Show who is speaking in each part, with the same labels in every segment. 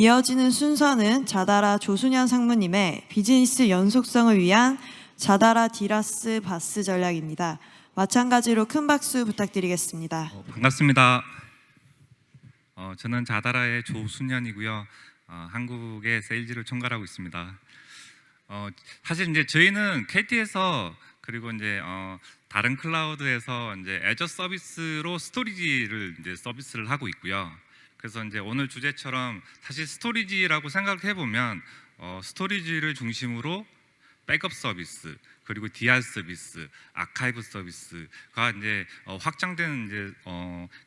Speaker 1: 이어지는 순서는 자다라 조순현 상무님의 비즈니스 연속성을 위한 자다라 디라스 바스 전략입니다. 마찬가지로 큰 박수 부탁드리겠습니다.
Speaker 2: 반갑습니다. 저는 자다라의 조순현이고요. 한국의 세일즈를 총괄하고 있습니다. 사실 이제 저희는 KT에서 그리고 이제 다른 클라우드에서 이제 애저 서비스로 스토리지를 이제 서비스를 하고 있고요. 그래서 이제 오늘 주제처럼 사실 스토리지라고 생각해 보면 스토리지를 중심으로 백업 서비스 그리고 DR 서비스, 아카이브 서비스가 이제 확장된 이제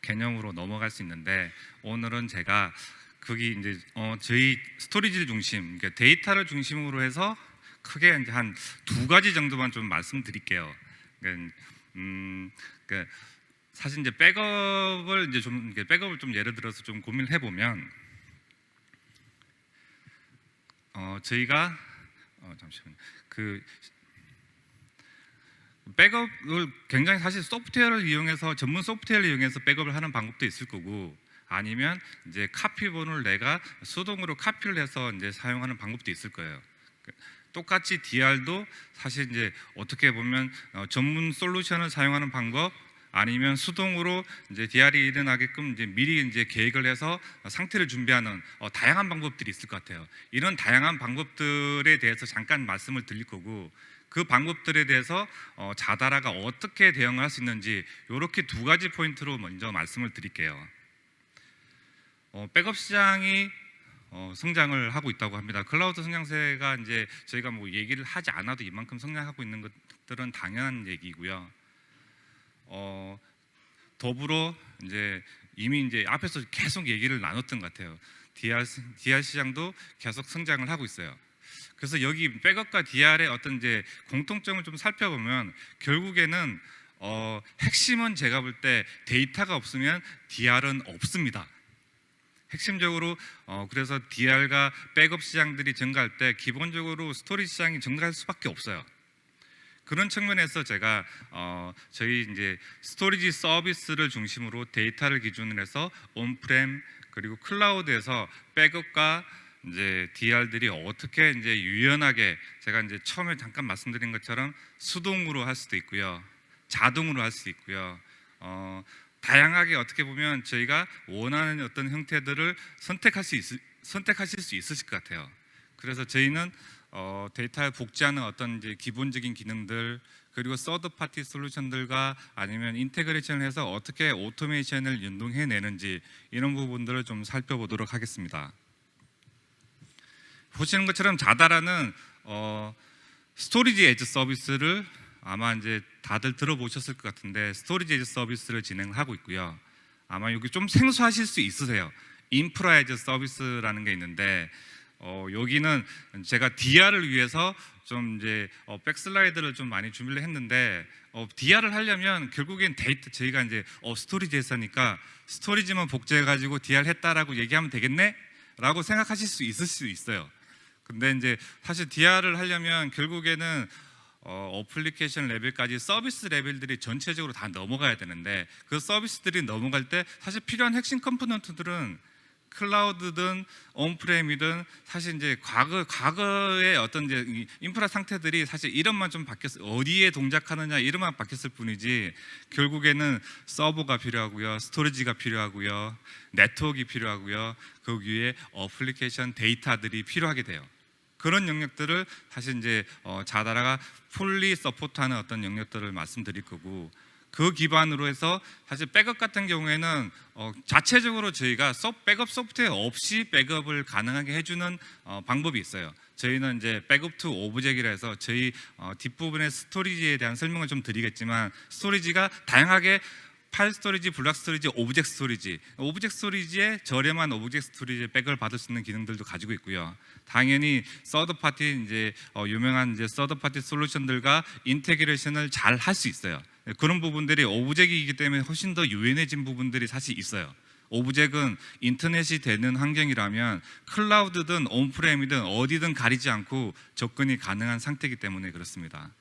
Speaker 2: 개념으로 넘어갈 수 있는데 오늘은 제가 거기 이제 저희 스토리지 중심, 그러니까 데이터를 중심으로 해서 크게 이제 한 두 가지 정도만 좀 말씀드릴게요. 그러니까 사실 이제 백업을 좀 예를 들어서 좀 고민을 해보면 저희가 잠시만요. 백업을 굉장히 사실 소프트웨어를 이용해서 전문 소프트웨어를 이용해서 백업을 하는 방법도 있을 거고 아니면 이제 카피본을 내가 수동으로 카피를 해서 이제 사용하는 방법도 있을 거예요. 똑같이 DR도 사실 이제 어떻게 보면 전문 솔루션을 사용하는 방법 아니면 수동으로 이제 DR이 일어나게끔 이제 미리 이제 계획을 해서 상태를 준비하는 다양한 방법들이 있을 것 같아요. 이런 다양한 방법들에 대해서 잠깐 말씀을 드릴 거고 그 방법들에 대해서 자다라가 어떻게 대응을 할 수 있는지 이렇게 두 가지 포인트로 먼저 말씀을 드릴게요. 백업 시장이 성장을 하고 있다고 합니다. 클라우드 성장세가 이제 저희가 뭐 얘기를 하지 않아도 이만큼 성장하고 있는 것들은 당연한 얘기고요. 더불어 이제 이미 이제 앞에서 계속 얘기를 나눴던 것 같아요. DR 시장도 계속 성장을 하고 있어요. 그래서 여기 백업과 DR의 어떤 이제 공통점을 좀 살펴보면 결국에는 핵심은 제가 볼 때 데이터가 없으면 DR은 없습니다. 핵심적으로 그래서 DR과 백업 시장들이 증가할 때 기본적으로 스토리지 시장이 증가할 수밖에 없어요. 그런 측면에서 제가 저희 이제 스토리지 서비스를 중심으로 데이터를 기준으로 해서 온프렘 그리고 클라우드에서 백업과 이제 DR들이 어떻게 이제 유연하게 제가 이제 처음에 잠깐 말씀드린 것처럼 수동으로 할 수도 있고요, 자동으로 할 수 있고요. 다양하게 어떻게 보면 저희가 원하는 어떤 형태들을 선택하실 수 있으실 것 같아요. 그래서 저희는 데이터에 복제하는 어떤 이제 기본적인 기능들 그리고 서드 파티 솔루션들과 아니면 인테그레이션을 해서 어떻게 오토메이션을 연동해내는지 이런 부분들을 좀 살펴보도록 하겠습니다. 보시는 것처럼 자다라는 스토리지 에즈 서비스를 아마 이제 다들 들어보셨을 것 같은데 스토리지 에즈 서비스를 진행하고 있고요. 아마 여기 좀 생소하실 수 있으세요. 인프라 에즈 서비스라는 게 있는데 여기는 제가 DR을 위해서 좀 이제 백슬라이드를 좀 많이 준비를 했는데 DR을 하려면 결국엔 데이터 저희가 이제 스토리지 했으니까 스토리지만 복제해 가지고 DR 했다라고 얘기하면 되겠네? 라고 생각하실 수 있을 수 있어요. 근데 이제 사실 DR을 하려면 결국에는 어플리케이션 레벨까지 서비스 레벨들이 전체적으로 다 넘어가야 되는데 그 서비스들이 넘어갈 때 사실 필요한 핵심 컴포넌트들은 클라우드든 온프레임이든 사실 이제 과거의 어떤 이제 인프라 상태들이 사실 이름만 좀 바뀌었어요. 어디에 동작하느냐 이름만 바뀌었을 뿐이지 결국에는 서버가 필요하고요, 스토리지가 필요하고요, 네트워크가 필요하고요, 그 위에 어플리케이션 데이터들이 필요하게 돼요. 그런 영역들을 사실 이제 자다라가 풀리 서포트하는 어떤 영역들을 말씀드릴 거고 그 기반으로 해서 사실 백업 같은 경우에는 자체적으로 저희가 백업 소프트웨어 없이 백업을 가능하게 해주는 방법이 있어요. 저희는 이제 백업 투 오브젝이라 해서 저희 뒷부분의 스토리지에 대한 설명을 좀 드리겠지만 스토리지가 다양하게 파일 스토리지, 블락 스토리지, 오브젝트 스토리지, 오브젝트 스토리지에 저렴한 오브젝트 스토리지에 백업을 받을 수 있는 기능들도 가지고 있고요. 당연히 서드 파티 이제 유명한 이제 서드 파티 솔루션들과 인테그레이션을 잘 할 수 있어요. 그런 부분들이 오브젝트이기 때문에 훨씬 더 유연해진 부분들이 사실 있어요. 오브젝트는 인터넷이 되는 환경이라면 클라우드든 온프레임이든 어디든 가리지 않고 접근이 가능한 상태이기 때문에 그렇습니다.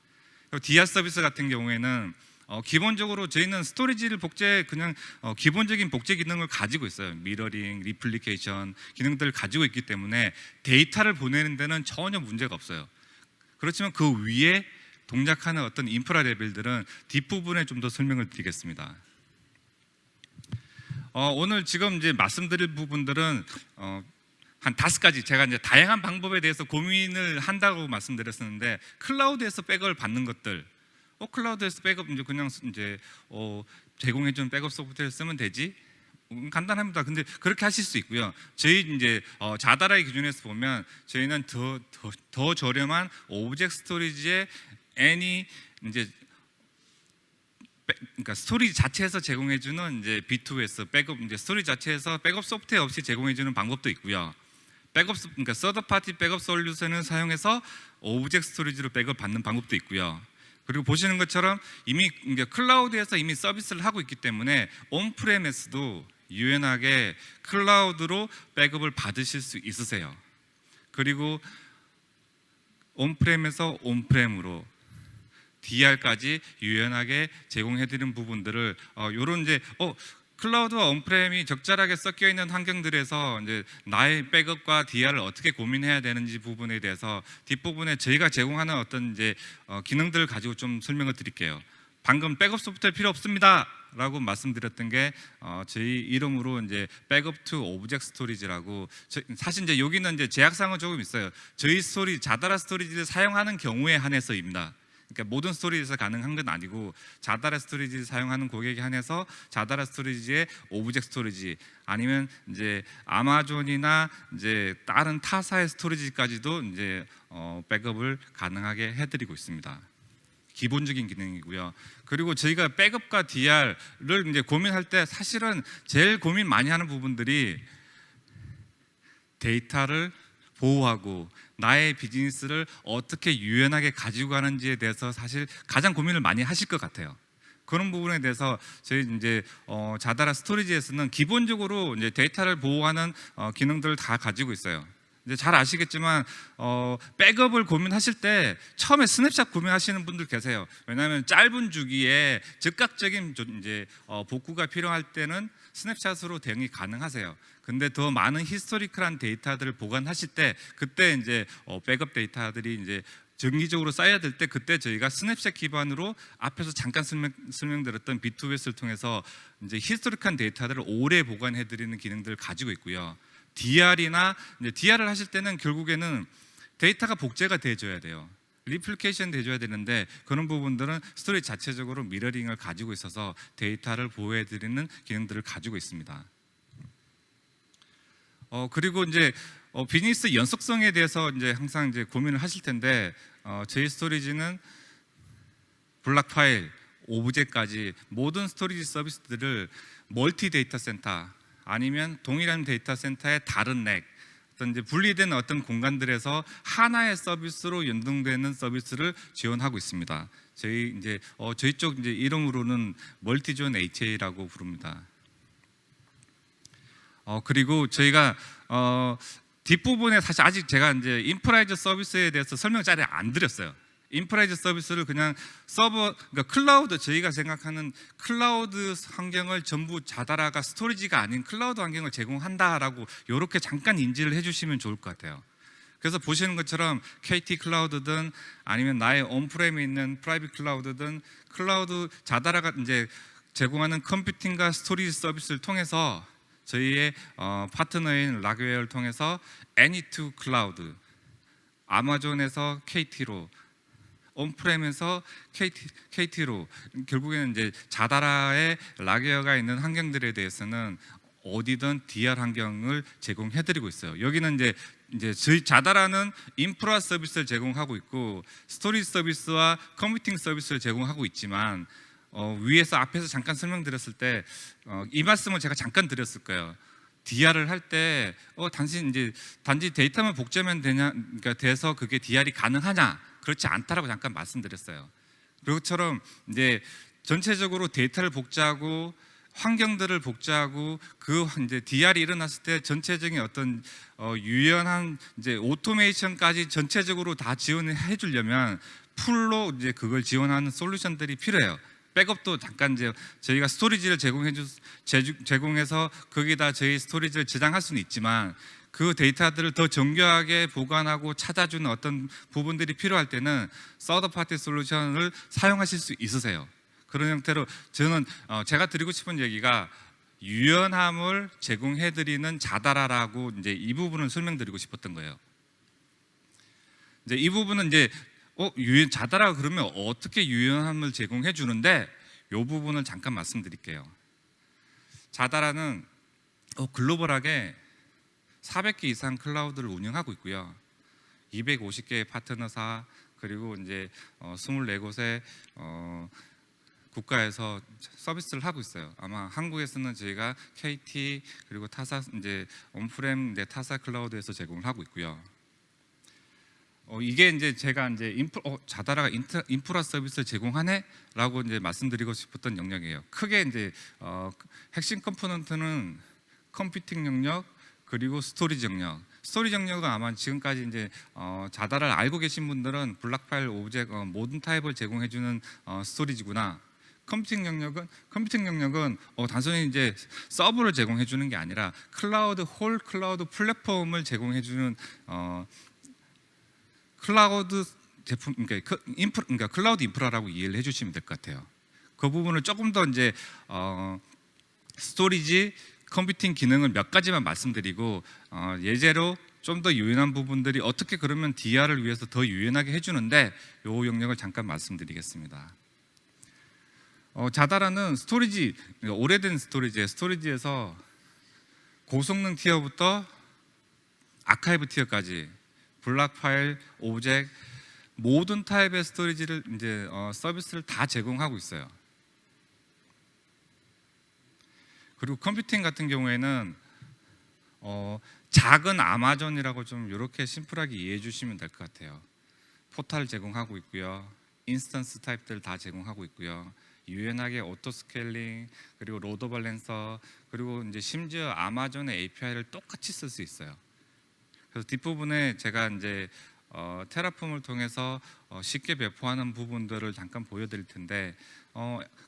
Speaker 2: DR 서비스 같은 경우에는 기본적으로 저희는 스토리지를 그냥 기본적인 복제 기능을 가지고 있어요. 미러링, 리플리케이션 기능들을 가지고 있기 때문에 데이터를 보내는 데는 전혀 문제가 없어요. 그렇지만 그 위에 동작하는 어떤 인프라 레벨들은 뒷부분에 좀 더 설명을 드리겠습니다. 오늘 지금 이제 말씀드릴 부분들은 한 5가지, 제가 이제 다양한 방법에 대해서 고민을 한다고 말씀드렸었는데, 클라우드에서 백업을 받는 것들, 클라우드에서 백업 이제 그냥 이제 제공해주는 백업 소프트웨어를 쓰면 되지? 간단합니다. 근데 그렇게 하실 수 있고요. 저희 이제 자다라의 기준에서 보면 저희는 더 저렴한 오브젝트 스토리지의 any 이제 그러니까 스토리지 자체에서 제공해주는 이제 B2S 백업 이제 스토리 자체에서 백업 소프트웨어 없이 제공해주는 방법도 있고요. 그러니까 서드 파티 백업 솔루션을 사용해서 오브젝트 스토리지로 백업 받는 방법도 있고요. 그리고 보시는 것처럼 이미 이제 클라우드에서 이미 서비스를 하고 있기 때문에 온프레미스도 유연하게 클라우드로 백업을 받으실 수 있으세요. 그리고 온프렘에서 온프렘으로 DR까지 유연하게 제공해드리는 부분들을 요런 이제 클라우드와 온프렘이 적절하게 섞여 있는 환경들에서 이제 나의 백업과 DR을 어떻게 고민해야 되는지 부분에 대해서 뒷부분에 저희가 제공하는 어떤 이제 기능들을 가지고 좀 설명을 드릴게요. 방금 백업 소프트웨어 필요 없습니다라고 말씀드렸던 게 저희 이름으로 이제 백업 투 오브젝트 스토리지라고, 사실 이제 여기는 이제 제약사항은 조금 있어요. 저희 자다라 스토리지를 사용하는 경우에 한해서입니다. 그러니까 모든 스토리지에서 가능한 건 아니고 자다라 스토리지를 사용하는 고객에 한해서 자다라 스토리지의 오브젝트 스토리지, 아니면 이제 아마존이나 이제 다른 타사의 스토리지까지도 이제 백업을 가능하게 해드리고 있습니다. 기본적인 기능이고요. 그리고 저희가 백업과 DR를 이제 고민할 때 사실은 제일 고민 많이 하는 부분들이 데이터를 보호하고 나의 비즈니스를 어떻게 유연하게 가지고 가는지에 대해서 사실 가장 고민을 많이 하실 것 같아요. 그런 부분에 대해서 저희 이제 자다라 스토리지에서는 기본적으로 이제 데이터를 보호하는 기능들을 다 가지고 있어요. 이제 잘 아시겠지만 백업을 고민하실 때 처음에 스냅샷 고민하시는 분들 계세요. 왜냐하면 짧은 주기에 즉각적인 이제 복구가 필요할 때는 스냅샷으로 대응이 가능하세요. 근데 더 많은 히스토리컬한 데이터들을 보관하실 때 그때 이제 백업 데이터들이 이제 정기적으로 쌓여야 될 때 그때 저희가 스냅샷 기반으로 앞에서 잠깐 설명드렸던 B2S를 통해서 이제 히스토리컬한 데이터들을 오래 보관해 드리는 기능들을 가지고 있고요. DR이나 이제 DR을 하실 때는 결국에는 데이터가 복제가 돼줘야 돼요. 리플리케이션 돼줘야 되는데 그런 부분들은 스토리 자체적으로 미러링을 가지고 있어서 데이터를 보호해 드리는 기능들을 가지고 있습니다. 그리고 이제 비즈니스 연속성에 대해서 이제 항상 이제 고민을 하실 텐데 저희 스토리지는 블락 파일, 오브제까지 모든 스토리지 서비스들을 멀티 데이터 센터 아니면 동일한 데이터 센터의 다른 렉, 어떤 이제 분리된 어떤 공간들에서 하나의 서비스로 연동되는 서비스를 지원하고 있습니다. 저희 쪽 이제 이름으로는 멀티존 HA라고 부릅니다. 그리고 저희가 뒷부분에 사실 아직 제가 이제 인프라이즈 서비스에 대해서 설명을 잘 안 드렸어요. 인프라이즈 서비스를 그냥 그러니까 클라우드, 저희가 생각하는 클라우드 환경을 전부 자다라가 스토리지가 아닌 클라우드 환경을 제공한다라고 이렇게 잠깐 인지를 해주시면 좋을 것 같아요. 그래서 보시는 것처럼 KT 클라우드든 아니면 나의 온프렘에 있는 프라이빗 클라우드든 클라우드 자다라가 이제 제공하는 컴퓨팅과 스토리지 서비스를 통해서 저희의 파트너인 락웨어를 통해서 애니2 클라우드, 아마존에서 KT로, 온프렘에서 KT로 결국에는 이제 자다라의 락웨어가 있는 환경들에 대해서는 어디든 DR 환경을 제공해드리고 있어요. 여기는 이제 저희 자다라는 인프라 서비스를 제공하고 있고 스토리지 서비스와 컴퓨팅 서비스를 제공하고 있지만 위에서 앞에서 잠깐 설명드렸을 때 이 말씀을 제가 잠깐 드렸을 거예요. DR을 할 때 단지 데이터만 복제하면 그러니까 돼서 그게 DR이 가능하냐? 그렇지 않다라고 잠깐 말씀드렸어요. 그것처럼 이제 전체적으로 데이터를 복제하고 환경들을 복제하고 그 이제 DR이 일어났을 때 전체적인 어떤 유연한 이제 오토메이션까지 전체적으로 다 지원해 주려면 풀로 이제 그걸 지원하는 솔루션들이 필요해요. 백업도 잠깐 이제 저희가 스토리지를 제공해서 거기다 저희 스토리지를 저장할 수는 있지만 그 데이터들을 더 정교하게 보관하고 찾아주는 어떤 부분들이 필요할 때는 서드 파티 솔루션을 사용하실 수 있으세요. 그런 형태로 저는 제가 드리고 싶은 얘기가 유연함을 제공해드리는 자다라라고 이제 이 부분을 설명드리고 싶었던 거예요. 이제 이 부분은 이제 자다라 그러면 어떻게 유연함을 제공해 주는데 이 부분을 잠깐 말씀드릴게요. 자다라는 글로벌하게 400개 이상 클라우드를 운영하고 있고요. 250개의 파트너사 그리고 이제 24곳의 국가에서 서비스를 하고 있어요. 아마 한국에서는 저희가 KT 그리고 타사 이제 온프렘 타사 클라우드에서 제공을 하고 있고요. 이게 이제 제가 이제 자다라가 인프라 서비스를 제공하네라고 이제 말씀드리고 싶었던 영역이에요. 크게 이제 핵심 컴포넌트는 컴퓨팅 영역 그리고 스토리지 영역. 스토리지 영역은 아마 지금까지 이제 자다라를 알고 계신 분들은 블락 파일 오브젝트 모든 타입을 제공해주는 스토리지구나. 컴퓨팅 영역은 단순히 이제 서버를 제공해 주는 게 아니라 홀 클라우드 플랫폼을 제공해 주는 클라우드 제품 그러니까 클라우드 인프라라고 이해를 해주시면 될 것 같아요. 그 부분을 조금 더 이제 스토리지 컴퓨팅 기능을 몇 가지만 말씀드리고 예제로 좀 더 유연한 부분들이 어떻게 그러면 DR을 위해서 더 유연하게 해주는데 이 영역을 잠깐 말씀드리겠습니다. 자다라는 스토리지, 오래된 스토리지에서 고성능 티어부터 아카이브 티어까지 블락 파일, 오브젝트 모든 타입의 스토리지를 이제 서비스를 다 제공하고 있어요. 그리고 컴퓨팅 같은 경우에는 작은 아마존이라고 좀 이렇게 심플하게 이해해 주시면 될 것 같아요. 포탈 제공하고 있고요. 인스턴스 타입들 다 제공하고 있고요. 유연하게 오토 스케일링 그리고 로드 밸런서 그리고 이제 심지어 아마존의 API를 똑같이 쓸 수 있어요. 그래서 뒷부분에 제가 이제 테라폼을 통해서 쉽게 배포하는 부분들을 잠깐 보여드릴 텐데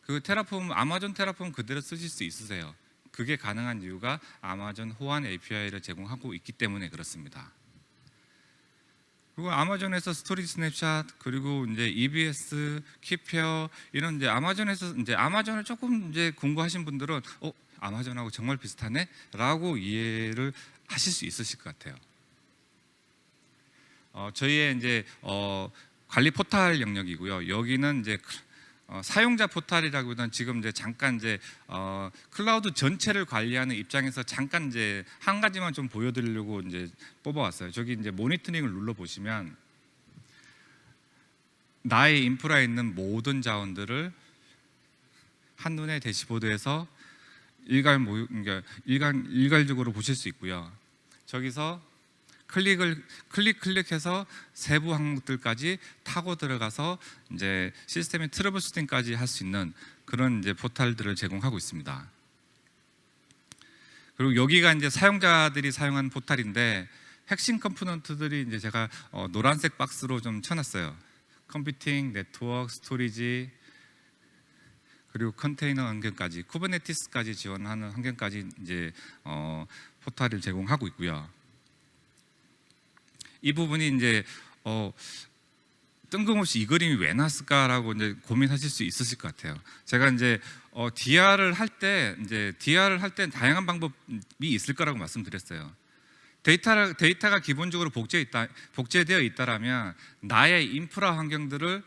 Speaker 2: 그 아마존 테라폼 그대로 쓰실 수 있으세요. 그게 가능한 이유가 아마존 호환 API를 제공하고 있기 때문에 그렇습니다. 그리고 아마존에서 스토리지 스냅샷 그리고 이제 EBS, 키페어 이런 이제 아마존을 조금 이제 공부하신 분들은 아마존하고 정말 비슷하네라고 이해를 하실 수 있으실 것 같아요. 저희의 이제 관리 포탈 영역이고요. 여기는 이제 사용자 포탈이라기보다는 지금 이제 잠깐 이제 클라우드 전체를 관리하는 입장에서 잠깐 이제 한 가지만 좀 보여드리려고 이제 뽑아왔어요. 저기 이제 모니터링을 눌러 보시면 나의 인프라에 있는 모든 자원들을 한눈에 대시보드에서 일괄적으로 보실 수 있고요. 저기서 클릭해서 세부 항목들까지 타고 들어가서 이제 시스템의 트러블 슈팅까지 할 수 있는 그런 이제 포탈들을 제공하고 있습니다. 그리고 여기가 이제 사용자들이 사용하는 포탈인데 핵심 컴포넌트들이 이제 제가 노란색 박스로 좀 쳐놨어요. 컴퓨팅, 네트워크, 스토리지 그리고 컨테이너 환경까지 쿠버네티스까지 지원하는 환경까지 이제 포탈을 제공하고 있고요. 이 부분이 이제 뜬금없이 이 그림이 왜 나왔을까라고 이제 고민하실 수 있으실 것 같아요. 제가 이제 DR을 할 때 다양한 방법이 있을 거라고 말씀드렸어요. 데이터가 기본적으로 복제되어 있다라면 나의 인프라 환경들을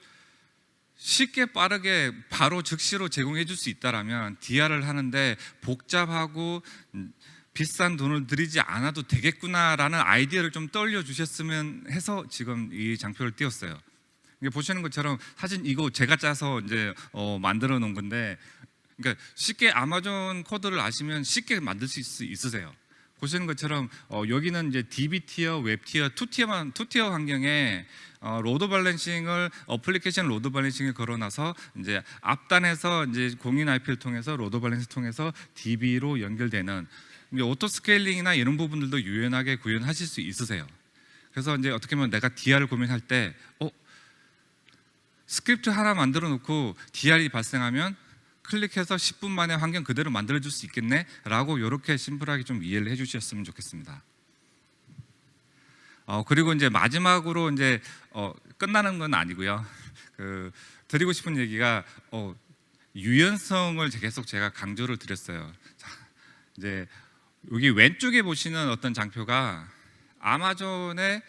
Speaker 2: 쉽게 빠르게 바로 즉시로 제공해 줄 수 있다라면 DR을 하는데 복잡하고 비싼 돈을 들이지 않아도 되겠구나라는 아이디어를 좀 떠올려 주셨으면 해서 지금 이 장표를 띄웠어요. 이게 보시는 것처럼 사실 이거 제가 짜서 이제 만들어 놓은 건데, 그러니까 쉽게 아마존 코드를 아시면 쉽게 만들 수 있으세요. 보시는 것처럼 여기는 이제 DB 티어, 웹 티어, 투 티어 환경에 로드 밸런싱을 어플리케이션 로드 밸런싱을 걸어놔서 이제 앞단에서 이제 공인 IP를 통해서 로드 밸런싱 통해서 DB로 연결되는 오토 스케일링이나 이런 부분들도 유연하게 구현하실 수 있으세요. 그래서 이제 어떻게 보면 내가 DR을 고민할 때 스크립트 하나 만들어 놓고 DR이 발생하면 클릭해서 10분 만에 환경 그대로 만들어 줄 수 있겠네 라고 이렇게 심플하게 좀 이해를 해 주셨으면 좋겠습니다. 그리고 이제 마지막으로 이제 끝나는 건 아니고요. 드리고 싶은 얘기가 유연성을 계속 제가 강조를 드렸어요. 자, 이제 여기 왼쪽에 보시는 어떤 장표가 아마존의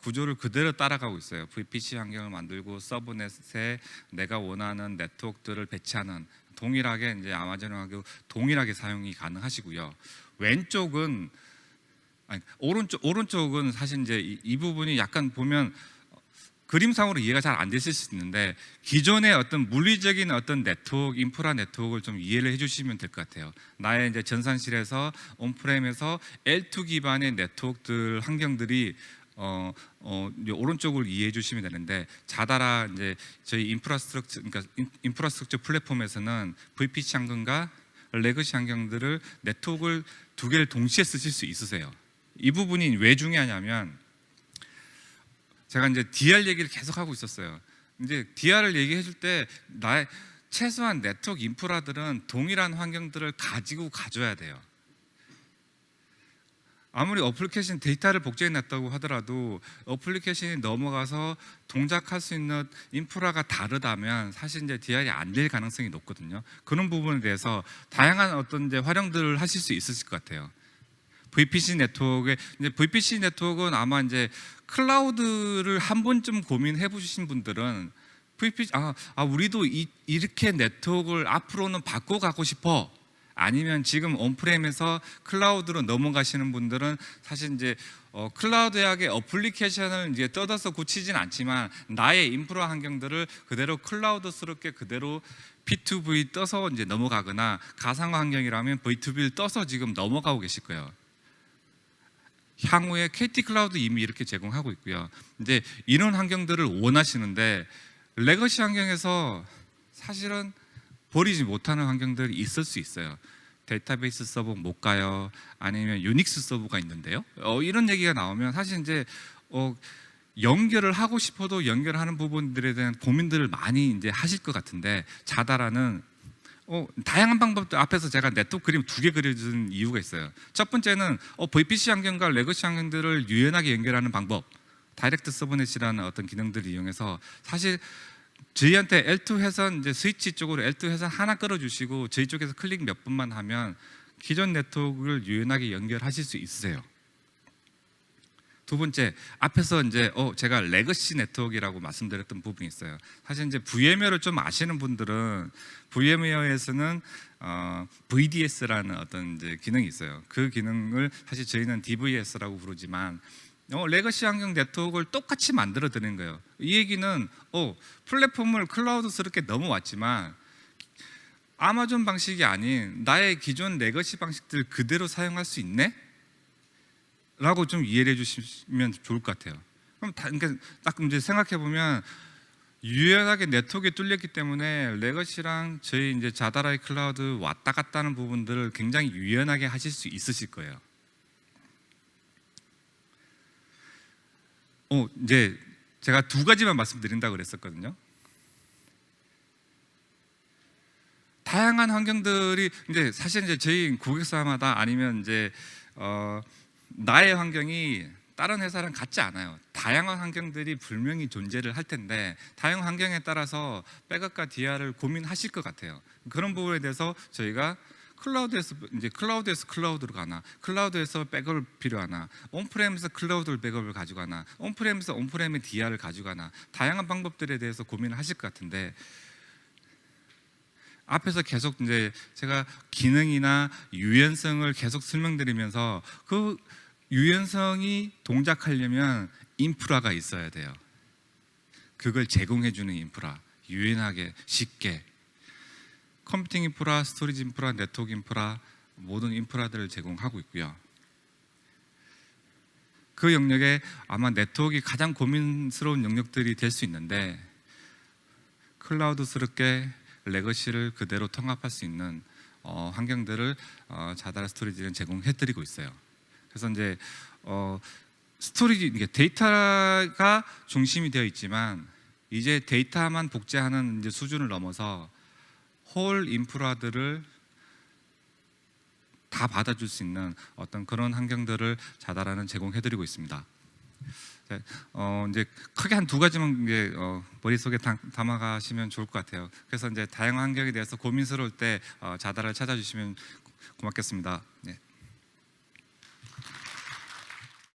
Speaker 2: 구조를 그대로 따라가고 있어요. VPC 환경을 만들고 서브넷에 내가 원하는 네트워크들을 배치하는, 동일하게 이제 아마존하고 동일하게 사용이 가능하시고요. 왼쪽은 오른쪽은 사실 이제 이 부분이 약간 보면 그림상으로 이해가 잘 안 되실 수 있는데, 기존의 어떤 물리적인 어떤 네트워크, 인프라 네트워크를 좀 이해를 해주시면 될 것 같아요. 나의 이제 전산실에서 온프렘에서 L2 기반의 네트워크들 환경들이 이제 오른쪽을 이해해 주시면 되는데, 자다라 이제 저희 인프라스트럭처 플랫폼에서는 VPC 환경과 레거시 환경들을 네트워크를 두 개를 동시에 쓰실 수 있으세요. 이 부분이 왜 중요하냐면, 제가 이제 DR 얘기를 계속 하고 있었어요. 이제 DR을 얘기해 줄 때 나의 최소한 네트워크 인프라들은 동일한 환경들을 가지고 가줘야 돼요. 아무리 어플리케이션 데이터를 복제해 놨다고 하더라도 어플리케이션이 넘어가서 동작할 수 있는 인프라가 다르다면 사실 이제 DR이 안 될 가능성이 높거든요. 그런 부분에 대해서 다양한 어떤 이제 활용들을 하실 수 있으실 것 같아요. VPC 네트워크는 아마 이제 클라우드를 한 번쯤 고민해 보신 분들은 VPC 우리도 이렇게 네트워크를 앞으로는 바꿔가고 싶어, 아니면 지금 온프렘에서 클라우드로 넘어가시는 분들은 사실 이제 클라우드하게 어플리케이션을 이제 뜯어서 고치진 않지만 나의 인프라 환경들을 그대로 클라우드스럽게 그대로 P2V 떠서 이제 넘어가거나, 가상화 환경이라면 V2V를 떠서 지금 넘어가고 계실 거예요. 향후에 KT 클라우드 이미 이렇게 제공하고 있고요. 이제 이런 환경들을 원하시는데, 레거시 환경에서 사실은 버리지 못하는 환경들이 있을 수 있어요. 데이터베이스 서버 못 가요. 아니면 유닉스 서버가 있는데요. 이런 얘기가 나오면 사실 이제 연결을 하고 싶어도 연결하는 부분들에 대한 고민들을 많이 이제 하실 것 같은데, 자다라는 다양한 방법들, 앞에서 제가 네트워크 그림 2개 그려준 이유가 있어요. 첫 번째는 VPC 환경과 레거시 환경들을 유연하게 연결하는 방법, 다이렉트 서브넷이라는 어떤 기능들을 이용해서, 사실 저희한테 L2 회선 이제 스위치 쪽으로 L2 회선 하나 끌어주시고 저희 쪽에서 클릭 몇 번만 하면 기존 네트워크를 유연하게 연결하실 수 있으세요. 두 번째, 앞에서 이제 제가 레거시 네트워크라고 말씀드렸던 부분이 있어요. 사실 이제 VMware를 좀 아시는 분들은 VMware에서는 VDS라는 어떤 이제 기능이 있어요. 그 기능을 사실 저희는 DVS라고 부르지만 레거시 환경 네트워크를 똑같이 만들어 드리는 거예요. 이 얘기는 플랫폼을 클라우드스럽게 넘어왔지만 아마존 방식이 아닌 나의 기존 레거시 방식들 그대로 사용할 수 있네? 라고 좀 이해를 해주시면 좋을 것 같아요. 그럼 그러니까 딱 이제 생각해 보면 유연하게 네트워크에 뚫렸기 때문에 레거시랑 저희 이제 자다라의 클라우드 왔다 갔다 하는 부분들을 굉장히 유연하게 하실 수 있으실 거예요. 이제 제가 2가지만 말씀드린다고 그랬었거든요. 다양한 환경들이 이제 사실 이제 저희 고객사마다 아니면 이제 나의 환경이 다른 회사랑 같지 않아요. 다양한 환경들이 분명히 존재를 할 텐데, 다양한 환경에 따라서 백업과 DR을 고민하실 것 같아요. 그런 부분에 대해서 저희가 클라우드에서 클라우드로 가나, 클라우드에서 백업을 필요하나, 온프렘에서 클라우드 백업을 가져가나, 온프렘에서 온프렘의 DR을 가져가나, 다양한 방법들에 대해서 고민을 하실 것 같은데, 앞에서 계속 이제 제가 기능이나 유연성을 계속 설명드리면서 그 유연성이 동작하려면 인프라가 있어야 돼요. 그걸 제공해주는 인프라, 유연하게 쉽게 컴퓨팅 인프라, 스토리지 인프라, 네트워크 인프라, 모든 인프라들을 제공하고 있고요. 그 영역에 아마 네트워크가 가장 고민스러운 영역들이 될 수 있는데, 클라우드스럽게 레거시를 그대로 통합할 수 있는 환경들을 자다라 스토리지는 제공해드리고 있어요. 그래서 이제 스토리지, 데이터가 중심이 되어 있지만 이제 데이터만 복제하는 이제 수준을 넘어서 홀 인프라들을 다 받아줄 수 있는 어떤 그런 환경들을 자다라는 제공해드리고 있습니다. 네, 이제 크게 한 두 가지만 이제 머릿속에 담아가시면 좋을 것 같아요. 그래서 이제 다양한 환경에 대해서 고민스러울 때 자다를 찾아주시면 고맙겠습니다. 네.